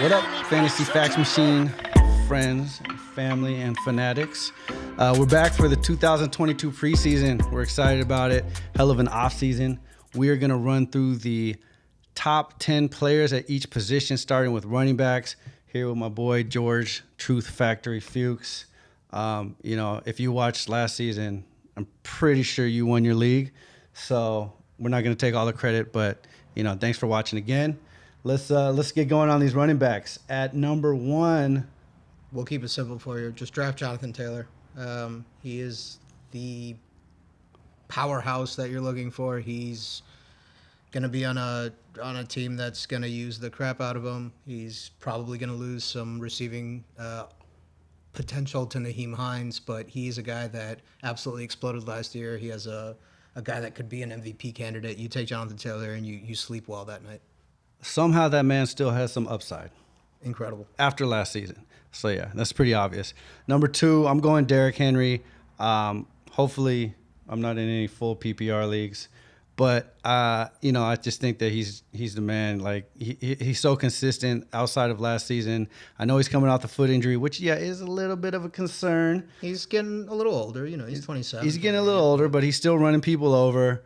What up, Fantasy Facts Machine friends, family, and fanatics? We're back for the 2022 preseason. We're excited about it. Hell of an offseason. We are going to run through the top 10 players at each position, starting with running backs. Here with my boy, George, Truth Factory Fuchs. If you watched last season, I'm pretty sure you won your league. So we're not going to take all the credit, but, thanks for watching again. Let's get going on these running backs. At number 1, we'll keep it simple for you. Just draft Jonathan Taylor. He is the powerhouse that you're looking for. He's going to be on a team that's going to use the crap out of him. He's probably going to lose some receiving potential to Naheem Hines, but he's a guy that absolutely exploded last year. He has a guy that could be an MVP candidate. You take Jonathan Taylor and you sleep well that night. Somehow that man still has some upside. Incredible. After last season. So, yeah, that's pretty obvious. Number 2, I'm going Derrick Henry. Hopefully I'm not in any full PPR leagues. But, I just think that he's the man. Like, he's so consistent outside of last season. I know he's coming off the foot injury, which, is a little bit of a concern. He's getting a little older. He's 27. He's getting a little older, but he's still running people over.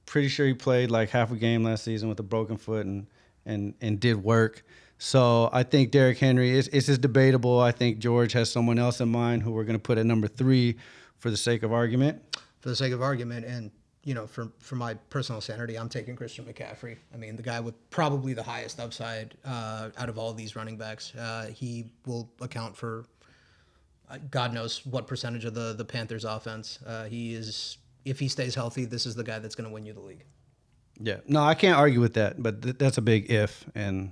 Pretty sure he played like half a game last season with a broken foot and did work. So I think Derrick Henry is just debatable. I think George has someone else in mind who we're going to put at number 3 for the sake of argument. For the sake of argument, and for my personal sanity, I'm taking Christian McCaffrey. I mean, the guy with probably the highest upside out of all these running backs. He will account for God knows what percentage of the Panthers' offense. If he stays healthy, this is the guy that's going to win you the league. Yeah. No, I can't argue with that, but that's a big if, and,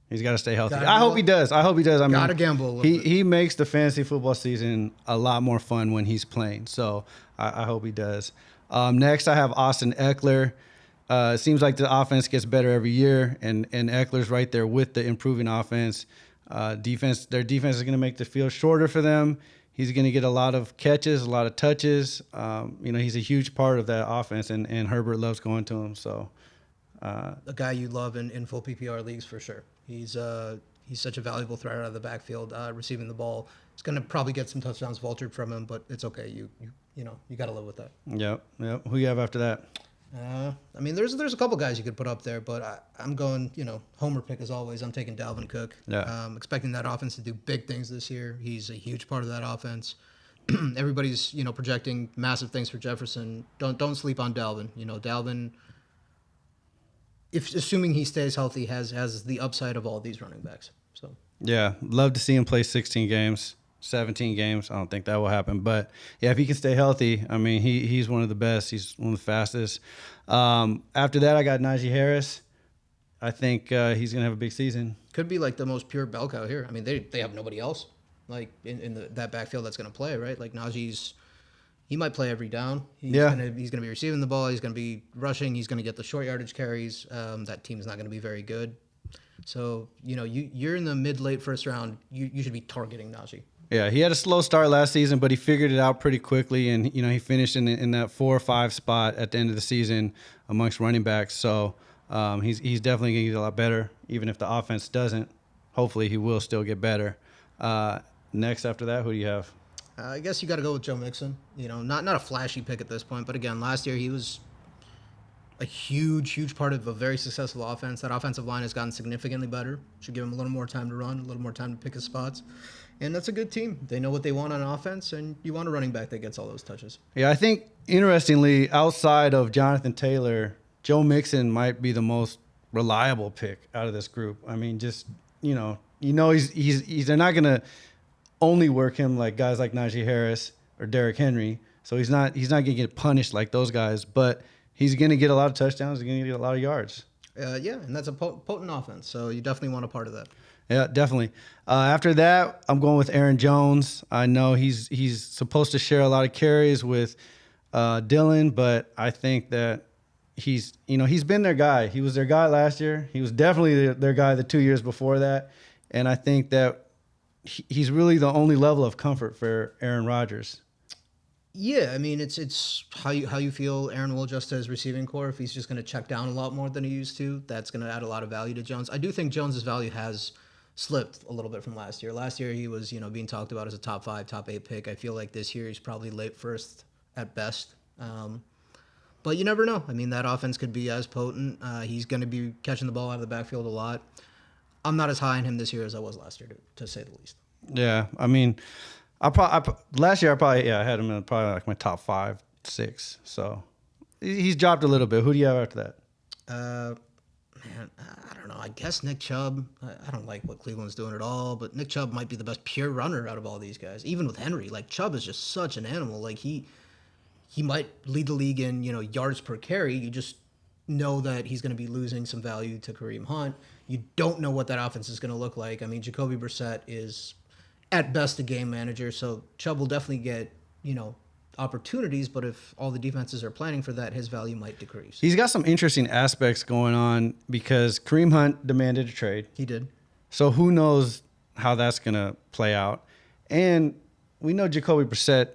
he's got to stay healthy. I hope he does. I mean, gotta gamble a little bit. He makes the fantasy football season a lot more fun when he's playing, so I hope he does. Next, I have Austin Eckler. It seems like the offense gets better every year, and Eckler's right there with the improving offense. Their defense is going to make the field shorter for them. He's going to get a lot of catches, a lot of touches. He's a huge part of that offense, and Herbert loves going to him. So, a guy you love in full PPR leagues for sure. He's such a valuable threat out of the backfield, receiving the ball. It's going to probably get some touchdowns vultured from him, but it's okay. You got to live with that. Yep. Who you have after that? There's a couple guys you could put up there, but I'm going, homer pick as always. I'm taking Dalvin Cook. Yeah. Expecting that offense to do big things this year. He's a huge part of that offense. Everybody's, projecting massive things for Jefferson. Don't sleep on Dalvin. Dalvin, if assuming he stays healthy, has the upside of all these running backs. So yeah, love to see him play 16 games. 17 games. I don't think that will happen. But, yeah, if he can stay healthy, I mean, he's one of the best. He's one of the fastest. After that, I got Najee Harris. I think he's going to have a big season. Could be like the most pure bell cow here. I mean, they have nobody else like in that backfield that's going to play, right? Like Najee's, he might play every down. He's going to be receiving the ball. He's going to be rushing. He's going to get the short yardage carries. That team's not going to be very good. So, you're in the mid-late first round. You should be targeting Najee. Yeah, he had a slow start last season, but he figured it out pretty quickly, and he finished in that 4 or 5 spot at the end of the season amongst running backs. So he's definitely going to get a lot better, even if the offense doesn't. Hopefully, he will still get better. Next, after that, who do you have? I guess you got to go with Joe Mixon. Not a flashy pick at this point, but again, last year he was a huge part of a very successful offense. That offensive line has gotten significantly better. Should give him a little more time to run, a little more time to pick his spots. And that's a good team. They know what they want on offense, and you want a running back that gets all those touches. Yeah, I think, interestingly, outside of Jonathan Taylor, Joe Mixon might be the most reliable pick out of this group. I mean, just, they're not going to only work him like guys like Najee Harris or Derrick Henry. So he's not going to get punished like those guys, but he's going to get a lot of touchdowns. He's going to get a lot of yards. And that's a potent offense, so you definitely want a part of that. Yeah, definitely. After that, I'm going with Aaron Jones. I know he's supposed to share a lot of carries with Dylan, but I think that he's been their guy. He was their guy last year. He was definitely their guy the 2 years before that. And I think that he's really the only level of comfort for Aaron Rodgers. Yeah, I mean it's how you feel Aaron will adjust to his receiving core. If he's just going to check down a lot more than he used to, that's going to add a lot of value to Jones. I do think Jones's value has slipped a little bit from last year. Last year he was being talked about as a top 5, top 8 pick. I feel like this year he's probably late first at best. But you never know. I mean, that offense could be as potent. He's going to be catching the ball out of the backfield a lot. I'm not as high on him this year as I was last year, to say the least. Yeah, I mean, last year I had him in probably like my top 5, 6. So he's dropped a little bit. Who do you have after that? Man, I don't know. I guess Nick Chubb. I don't like what Cleveland's doing at all, but Nick Chubb might be the best pure runner out of all these guys. Even with Henry, like Chubb is just such an animal. Like he might lead the league in yards per carry. You just know that he's going to be losing some value to Kareem Hunt. You don't know what that offense is going to look like. I mean, Jacoby Brissett is at best a game manager, so Chubb will definitely get opportunities, but if all the defenses are planning for that, his value might decrease. He's got some interesting aspects going on because Kareem Hunt demanded a trade. He did. So who knows how that's going to play out. And we know Jacoby Brissett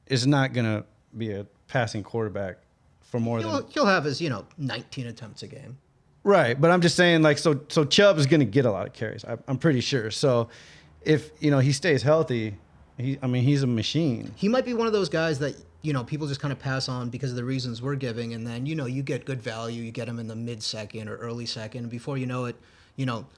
is not going to be a passing quarterback for more than... He'll have his, 19 attempts a game. Right, but I'm just saying, like, so Chubb is going to get a lot of carries. I'm pretty sure. So if, he stays healthy... he's a machine. He might be one of those guys that, people just kind of pass on because of the reasons we're giving. And then, you get good value. You get him in the mid-second or early second. Before you know it,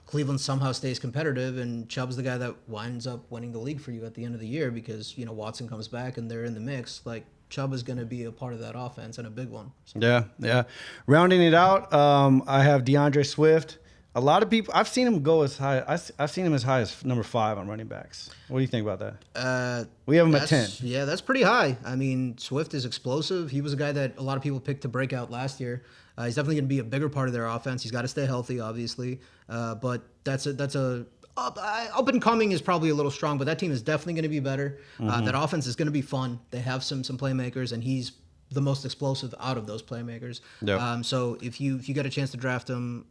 Cleveland somehow stays competitive. And Chubb's the guy that winds up winning the league for you at the end of the year because, Watson comes back and they're in the mix. Like, Chubb is going to be a part of that offense and a big one. So. Yeah. Rounding it out, I have DeAndre Swift. A lot of people, I've seen him go as high. I've seen him as high as number 5 on running backs. What do you think about that? We have him at 10. Yeah, that's pretty high. I mean, Swift is explosive. He was a guy that a lot of people picked to break out last year. He's definitely going to be a bigger part of their offense. He's got to stay healthy, obviously. But that's up and coming is probably a little strong, but that team is definitely going to be better. That offense is going to be fun. They have some playmakers, and he's the most explosive out of those playmakers. Yep. So if you get a chance to draft him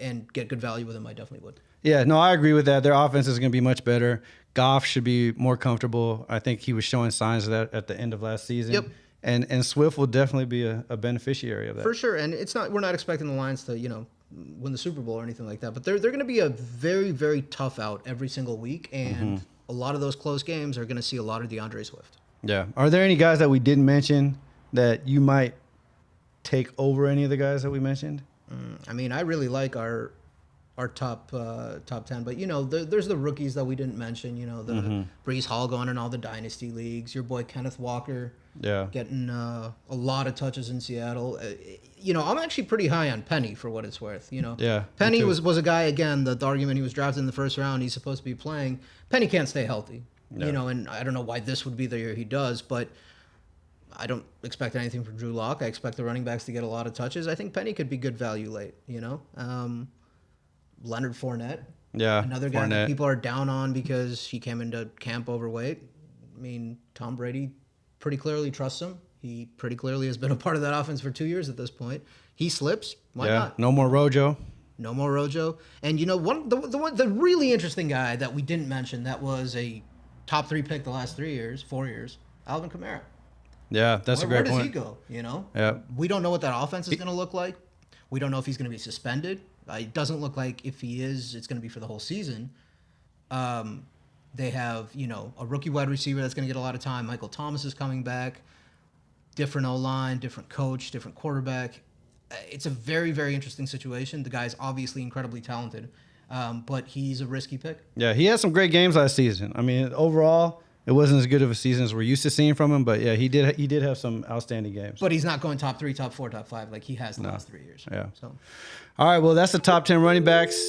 and get good value with him, I definitely would. Yeah, no, I agree with that. Their offense is going to be much better. Goff should be more comfortable. I think he was showing signs of that at the end of last season. Yep. And Swift will definitely be a beneficiary of that. For sure. And we're not expecting the Lions to, win the Super Bowl or anything like that. But they're going to be a very, very tough out every single week. And a lot of those close games are going to see a lot of DeAndre Swift. Yeah. Are there any guys that we didn't mention that you might take over any of the guys that we mentioned? I mean, I really like our top 10, but there's the rookies that we didn't mention. The Breece Hall going in all the dynasty leagues. Your boy Kenneth Walker, getting a lot of touches in Seattle. I'm actually pretty high on Penny for what it's worth. Penny was a guy, again, the argument, he was drafted in the first round. He's supposed to be playing. Penny can't stay healthy. And I don't know why this would be the year he does, but I don't expect anything from Drew Lock. I expect the running backs to get a lot of touches. I think Penny could be good value late, Leonard Fournette. Yeah, another guy that people are down on because he came into camp overweight. I mean, Tom Brady pretty clearly trusts him. He pretty clearly has been a part of that offense for 2 years at this point. He slips. Why not? No more Rojo. No more Rojo. And the really interesting guy that we didn't mention that was a top 3 pick the last 4 years, Alvin Kamara. Yeah, that's a great point. Where does he go? Yeah. We don't know what that offense is going to look like. We don't know if he's going to be suspended. It doesn't look like if he is, it's going to be for the whole season. They have, a rookie wide receiver that's going to get a lot of time. Michael Thomas is coming back. Different O-line, different coach, different quarterback. It's a very, very interesting situation. The guy's obviously incredibly talented, but he's a risky pick. Yeah, he had some great games last season. I mean, overall, it wasn't as good of a season as we're used to seeing from him, but yeah, he did have some outstanding games. But he's not going top 3, top 4, top 5 like he has the last 3 years. Yeah. So, all right, well, that's the top 10 running backs.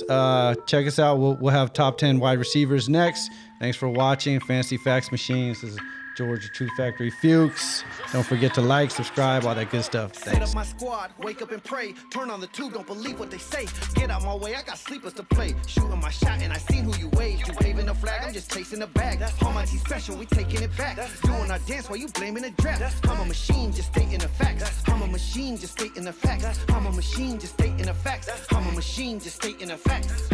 Check us out. We'll have top 10 wide receivers next. Thanks for watching Fantasy Facts Machines. This is Georgia True Factory Fuchs. Don't forget to like, subscribe, all that good stuff. Thanks. Set up my squad, wake up and pray. Turn on the tube, don't believe what they say. Get out my way, I got sleepers to play. Shooting my shot and I seen who you waved. You waving the flag, I'm just chasing the bag. Almighty special, we taking it back. Doing our dance while you blaming the draft. I'm a machine, just stating the facts. I'm a machine, just stating the facts. I'm a machine, just stating the facts. I'm a machine, just stating the facts.